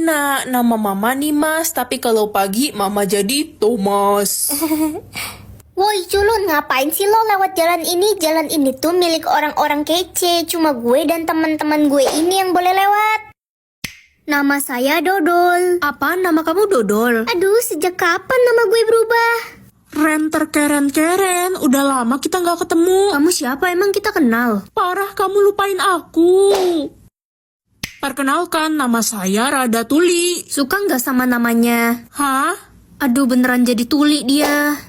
Nak, nama mama nih Mas, tapi kalau pagi mama jadi Thomas. Woi culun, ngapain sih lo lewat jalan ini? Jalan ini tuh milik orang-orang kece. Cuma gue dan teman-teman gue ini yang boleh lewat. Nama saya Dodol. Apa nama kamu Dodol? Aduh, sejak kapan nama gue berubah? Ren terkeren-keren, udah lama kita nggak ketemu. Kamu siapa emang kita kenal? Parah kamu lupain aku. Perkenalkan, nama saya Rada Tuli. Suka nggak sama namanya? Hah? Aduh, beneran jadi tuli dia.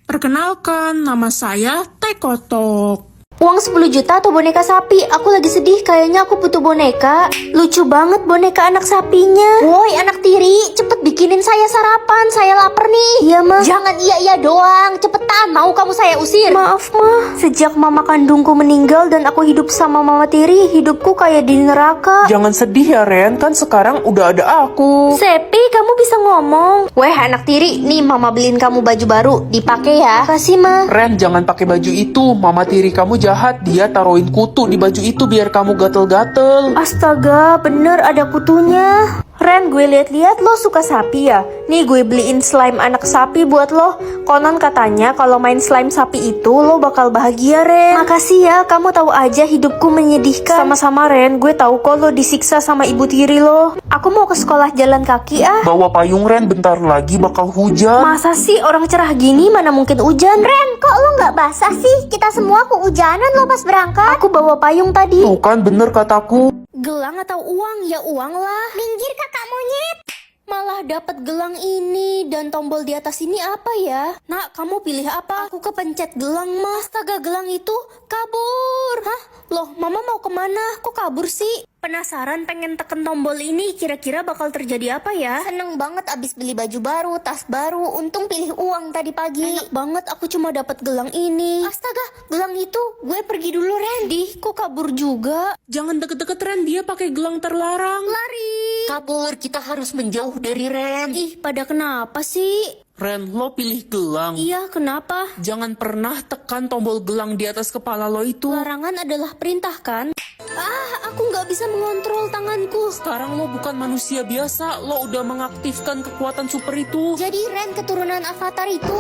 Perkenalkan, nama saya Tekotok. Uang 10 juta atau boneka sapi? Aku lagi sedih, kayaknya aku butuh boneka. Lucu banget boneka anak sapinya. Woi anak tiri, cepet bikinin saya sarapan, saya lapar nih. Iya mah. Jangan iya doang, cepetan, mau kamu saya usir. Maaf mah, sejak mama kandungku meninggal dan aku hidup sama mama tiri, hidupku kayak di neraka. Jangan sedih ya Ren, kan sekarang udah ada aku. Sepi, kamu bisa ngomong. Weh anak tiri, nih mama beliin kamu baju baru, dipakai ya. Kasih mah. Ren, jangan pakai baju itu, mama tiri kamu jahat, dia taruhin kutu di baju itu biar kamu gatel-gatel. Astaga, bener ada kutunya. Ren, gue liat-liat lo suka sapi ya? Nih gue beliin slime anak sapi buat lo. Konon katanya kalau main slime sapi itu lo bakal bahagia, Ren. Makasih ya, kamu tahu aja hidupku menyedihkan. Sama-sama Ren, gue tahu kok lo disiksa sama ibu tiri lo. Aku mau ke sekolah jalan kaki ah. Bawa payung Ren, bentar lagi bakal hujan. Masa sih orang cerah gini mana mungkin hujan? Ren, kok lo nggak basah sih? Kita semua kehujanan lo pas berangkat. Aku bawa payung tadi. Tuh kan bener kataku. Gelang atau uang? Ya uang lah. Minggir kakak monyet. Malah dapat gelang ini dan tombol di atas ini apa ya? Nak, kamu pilih apa? Aku kepencet gelang mas. Astaga, gelang itu kabur. Hah? Loh, mama mau kemana? Kok kabur sih? Penasaran pengen teken tombol ini, kira-kira bakal terjadi apa ya? Seneng banget abis beli baju baru, tas baru, untung pilih uang tadi pagi. Enak banget, aku cuma dapat gelang ini. Astaga, gelang itu, gue pergi dulu Randy. Kok kabur juga? Jangan deket-deket Ren, dia pakai gelang terlarang. Lari. Kabur, kita harus menjauh dari Ren. Ih, pada kenapa sih? Ren, lo pilih gelang. Iya, kenapa? Jangan pernah tekan tombol gelang di atas kepala lo itu. Larangan adalah perintah kan? Ah, aku nggak bisa mengontrol tanganku. Sekarang lo bukan manusia biasa, lo udah mengaktifkan kekuatan super itu. Jadi Ren keturunan Avatar itu.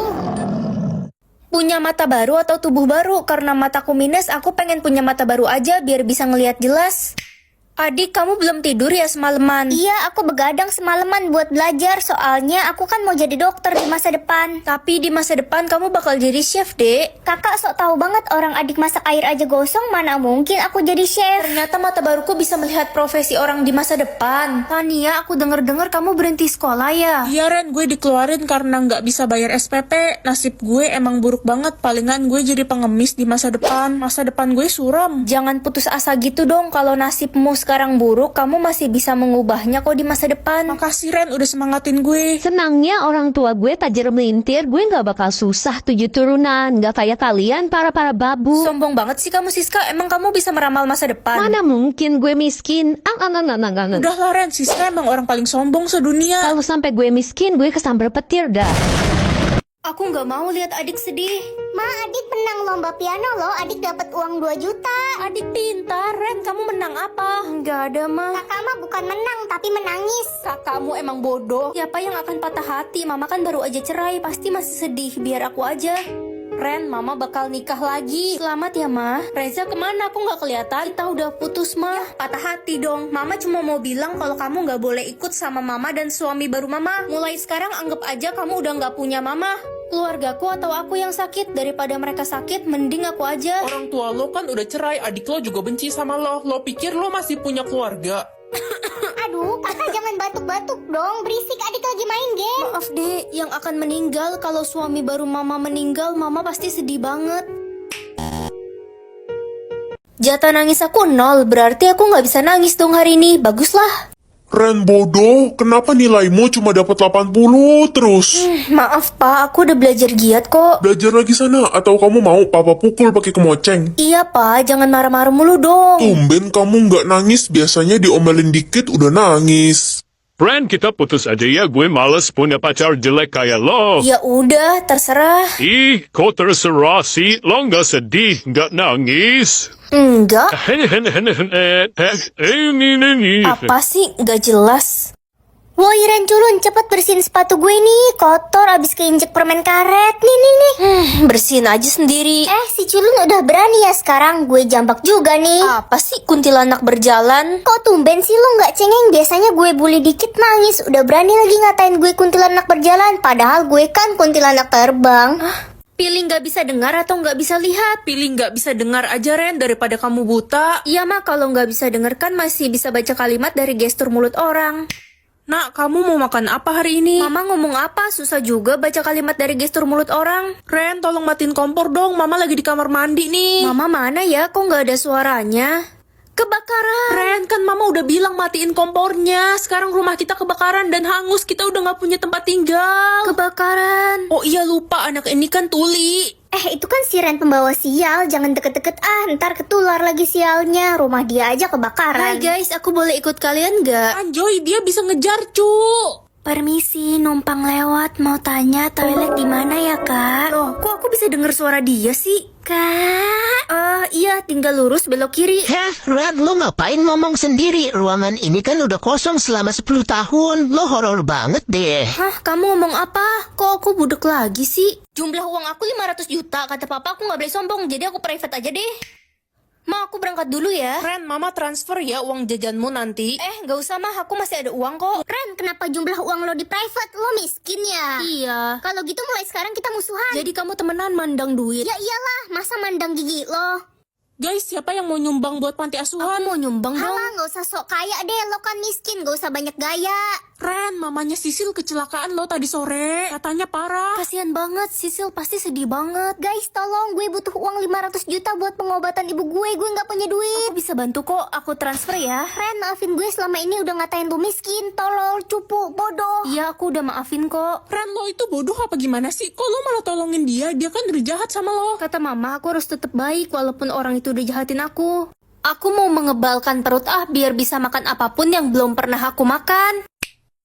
Punya mata baru atau tubuh baru? Karena mataku minus, aku pengen punya mata baru aja biar bisa ngelihat jelas. Adik, kamu belum tidur ya semalaman? Iya, aku begadang semalaman buat belajar. Soalnya aku kan mau jadi dokter di masa depan. Tapi di masa depan kamu bakal jadi chef, Dek. Kakak sok tahu banget orang adik masak air aja gosong. Mana mungkin aku jadi chef. Ternyata mata baruku bisa melihat profesi orang di masa depan. Tania, aku denger-dengar kamu berhenti sekolah ya? Iya Ren, gue dikeluarin karena nggak bisa bayar SPP. Nasib gue emang buruk banget, palingan gue jadi pengemis di masa depan. Masa depan gue suram. Jangan putus asa gitu dong. Kalau nasibmu sekarang buruk, kamu masih bisa mengubahnya kok di masa depan. Makasih Ren, udah semangatin gue. Senangnya orang tua gue tajir melintir, gue gak bakal susah 7 turunan, gak kayak kalian para babu. Sombong banget sih kamu Siska, emang kamu bisa meramal masa depan? Mana mungkin gue miskin? Udah lah Ren, Siska emang orang paling sombong sedunia. Kalau sampai gue miskin, gue kesambar petir dah. Aku nggak mau lihat adik sedih. Ma, adik menang lomba piano loh. Adik dapat uang 2 juta. Adik pintar, Ren. Kamu menang apa? Nggak ada, Ma. Kakak mah bukan menang, tapi menangis. Kakakmu emang bodoh. Siapa yang akan patah hati? Mama kan baru aja cerai, pasti masih sedih. Biar aku aja. Ren, Mama bakal nikah lagi. Selamat ya, Ma. Reza kemana? Aku nggak kelihatan. Kita udah putus, Ma. Ya, patah hati dong. Mama cuma mau bilang kalau kamu nggak boleh ikut sama Mama dan suami baru Mama. Mulai sekarang anggap aja kamu udah nggak punya Mama. Keluargaku atau aku yang sakit, daripada mereka sakit, mending aku aja. Orang tua lo kan udah cerai, adik lo juga benci sama lo. Lo pikir lo masih punya keluarga? Aduh, kakak jangan batuk-batuk dong. Berisik, adik lagi main game. Maaf deh, yang akan meninggal kalau suami baru Mama meninggal, Mama pasti sedih banget. Jatah nangis aku 0, berarti aku nggak bisa nangis dong hari ini. Baguslah. Ren bodoh, kenapa nilaimu cuma dapat 80 terus? Maaf Pak, aku udah belajar giat kok. Belajar lagi sana, atau kamu mau papa pukul pakai kemoceng? Iya Pak, jangan marah-marah mulu dong. Tumben kamu nggak nangis, biasanya diomelin dikit udah nangis. Friend, kita putus aja ya. Gue males punya pacar jelek kayak lo. Ya udah, terserah. Ih, kok terserah sih? Lo nggak sedih, nggak nangis? Enggak. Ini. Apa sih? Nggak jelas. Woi Ren culun, cepet bersihin sepatu gue nih. Kotor abis keinjek permen karet. Nih. Bersihin aja sendiri. Si culun udah berani ya sekarang. Gue jambak juga nih. Apa sih kuntilanak berjalan? Kok tumben sih lu nggak cengeng? Biasanya gue bully dikit nangis. Udah berani lagi ngatain gue kuntilanak berjalan. Padahal gue kan kuntilanak terbang. Pilih nggak bisa dengar atau nggak bisa lihat? Pilih nggak bisa dengar aja, Ren, daripada kamu buta. Iya mah, kalau nggak bisa dengar kan masih bisa baca kalimat dari gestur mulut orang. Nak, kamu mau makan apa hari ini? Mama ngomong apa? Susah juga baca kalimat dari gestur mulut orang. Ren, tolong matiin kompor dong. Mama lagi di kamar mandi nih. Mama mana ya? Kok nggak ada suaranya? Kebakaran. Ren, kan mama udah bilang matiin kompornya. Sekarang rumah kita kebakaran dan hangus. Kita udah nggak punya tempat tinggal. Kebakaran. Oh iya, lupa. Anak ini kan tuli. Itu kan si Ren pembawa sial. Jangan deket-deket ntar ketular lagi sialnya. Rumah dia aja kebakaran. Hai guys, aku boleh ikut kalian nggak? Anjoy, dia bisa ngejar, cu. Permisi, numpang lewat. Mau tanya toilet di mana ya, Kak? Loh, kok aku bisa dengar suara dia sih? Kak? Iya, tinggal lurus belok kiri. Heh, Ren, lo ngapain ngomong sendiri? Ruangan ini kan udah kosong selama 10 tahun. Lo horor banget deh. Hah, kamu ngomong apa? Kok aku budek lagi sih? Jumlah uang aku 500 juta. Kata papa aku nggak boleh sombong, jadi aku private aja deh. Ma, aku berangkat dulu ya. Ren, mama transfer ya uang jajanmu nanti. Nggak usah mah, aku masih ada uang kok. Ren, kenapa jumlah uang lo di private? Lo miskin ya? Iya. Kalau gitu mulai sekarang kita musuhan. Jadi kamu temenan mandang duit. Ya iyalah, masa mandang gigi lo? Guys, siapa yang mau nyumbang buat panti Aku asuhan? mau nyumbang dong. Halah, gak usah sok kaya deh. Lo kan miskin, gak usah banyak gaya. Ren, mamanya Sisil kecelakaan lo tadi sore. Katanya parah. Kasian banget, Sisil pasti sedih banget. Guys, tolong, gue butuh uang 500 juta buat pengobatan ibu gue. Gue gak punya duit. Aku bisa bantu kok, aku transfer ya. Ren, maafin gue selama ini udah ngatain lu miskin, tolol, cupu, bodoh. Iya, aku udah maafin kok. Ren, lo itu bodoh apa gimana sih? Kok lo malah tolongin dia? Dia kan udah jahat sama lo. Kata mama, aku harus tetap baik walaupun orang itu udah jahatin aku. Aku mau mengebalkan perut biar bisa makan apapun yang belum pernah aku makan.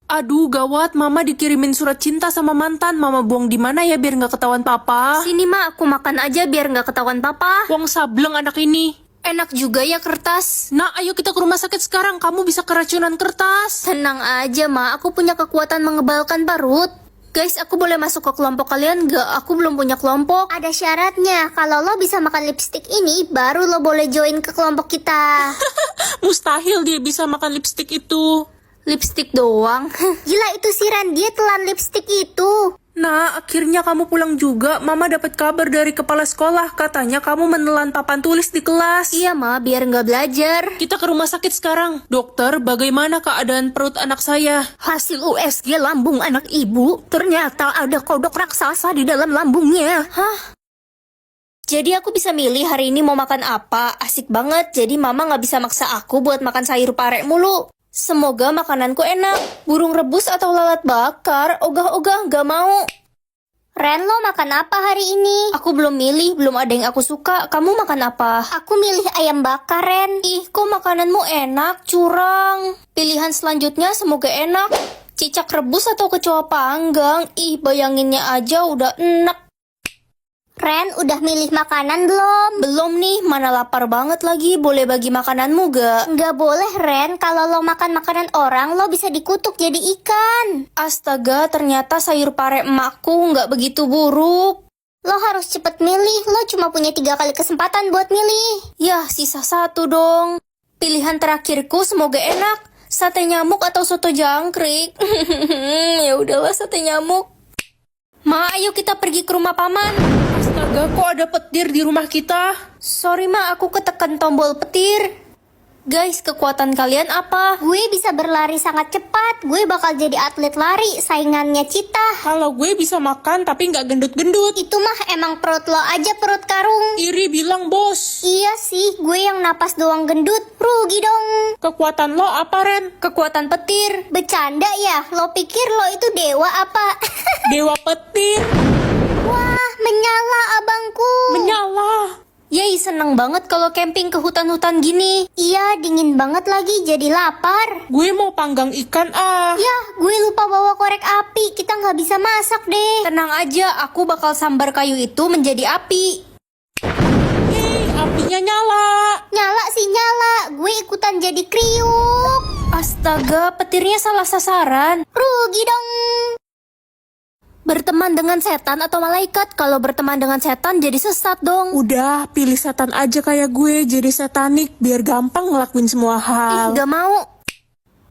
Aduh, gawat. Mama dikirimin surat cinta sama mantan. Mama buang di mana ya biar nggak ketahuan papa? Sini ma, aku makan aja biar nggak ketahuan papa. Uang sableng anak ini. Enak juga ya kertas. Nah, ayo kita ke rumah sakit sekarang. Kamu bisa keracunan kertas. Tenang aja ma, aku punya kekuatan mengebalkan perut. Guys, aku boleh masuk ke kelompok kalian nggak? Aku belum punya kelompok. Ada syaratnya, kalau lo bisa makan lipstick ini, baru lo boleh join ke kelompok kita. Mustahil dia bisa makan lipstik itu. Lipstick doang. Gila itu si Ren, dia telan lipstick itu. Nah, akhirnya kamu pulang juga. Mama dapat kabar dari kepala sekolah. Katanya kamu menelan papan tulis di kelas. Iya ma, biar nggak belajar. Kita ke rumah sakit sekarang. Dokter, bagaimana keadaan perut anak saya? Hasil USG lambung anak ibu, ternyata ada kodok raksasa di dalam lambungnya. Hah? Jadi aku bisa milih hari ini mau makan apa. Asik banget, jadi mama nggak bisa maksa aku buat makan sayur pare mulu. Semoga makananku enak. Burung rebus atau lalat bakar? Ogah-ogah nggak mau. Ren, lo makan apa hari ini? Aku belum milih, belum ada yang aku suka. Kamu makan apa? Aku milih ayam bakar, Ren. Ih, kok makananmu enak, curang. Pilihan selanjutnya semoga enak. Cicak rebus atau kecoa panggang? Ih, bayanginnya aja udah enak. Ren, udah milih makanan belum? Belum nih, mana lapar banget lagi. Boleh bagi makananmu gak? Nggak boleh, Ren. Kalau lo makan makanan orang, lo bisa dikutuk jadi ikan. Astaga, ternyata sayur pare emakku nggak begitu buruk. Lo harus cepet milih. Lo cuma punya 3 kali kesempatan buat milih. Yah, sisa 1 dong. Pilihan terakhirku semoga enak. Sate nyamuk atau soto jangkrik? Ya udahlah, sate nyamuk. Ma, ayo kita pergi ke rumah paman. Astaga, kok ada petir di rumah kita? Sorry ma, aku ketekan tombol petir. Guys, kekuatan kalian apa? Gue bisa berlari sangat cepat. Gue bakal jadi atlet lari, saingannya Cita. Kalau gue bisa makan tapi nggak gendut-gendut. Itu mah emang perut lo aja perut karung. Iri bilang bos. Iya sih, gue yang napas doang gendut. Rugi dong. Kekuatan lo apa, Ren? Kekuatan petir. Bercanda ya? Lo pikir lo itu dewa apa? Dewa petir. Wah, menyala abangku. Menyala. Yay, seneng banget kalau camping ke hutan-hutan gini. Iya, dingin banget lagi, jadi lapar. Gue mau panggang ikan ah. Ya, gue lupa bawa korek api. Kita nggak bisa masak deh. Tenang aja, aku bakal sambar kayu itu menjadi api. Hei, apinya nyala. Nyala sih nyala. Gue ikutan jadi kriuk. Astaga, petirnya salah sasaran. Rugi dong. Berteman dengan setan atau malaikat? Kalau berteman dengan setan jadi sesat dong. Udah, pilih setan aja kayak gue, jadi setanik, biar gampang ngelakuin semua hal. Gak mau.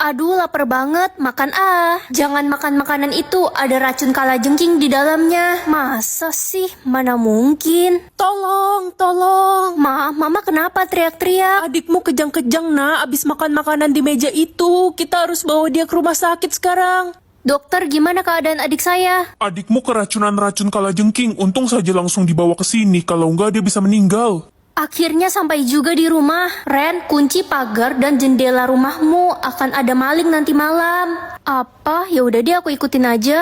Aduh, lapar banget. Makan ah. Jangan makan makanan itu, ada racun kalajengking di dalamnya. Masa sih? Mana mungkin. Tolong, tolong. Mama kenapa teriak-teriak? Adikmu kejang-kejang nak, abis makan makanan di meja itu. Kita harus bawa dia ke rumah sakit sekarang. Dokter, gimana keadaan adik saya? Adikmu keracunan racun kalajengking. Untung saja langsung dibawa ke sini. Kalau enggak dia bisa meninggal. Akhirnya sampai juga di rumah. Ren, kunci pagar dan jendela rumahmu. Akan ada maling nanti malam. Apa? Ya udah deh, aku ikutin aja.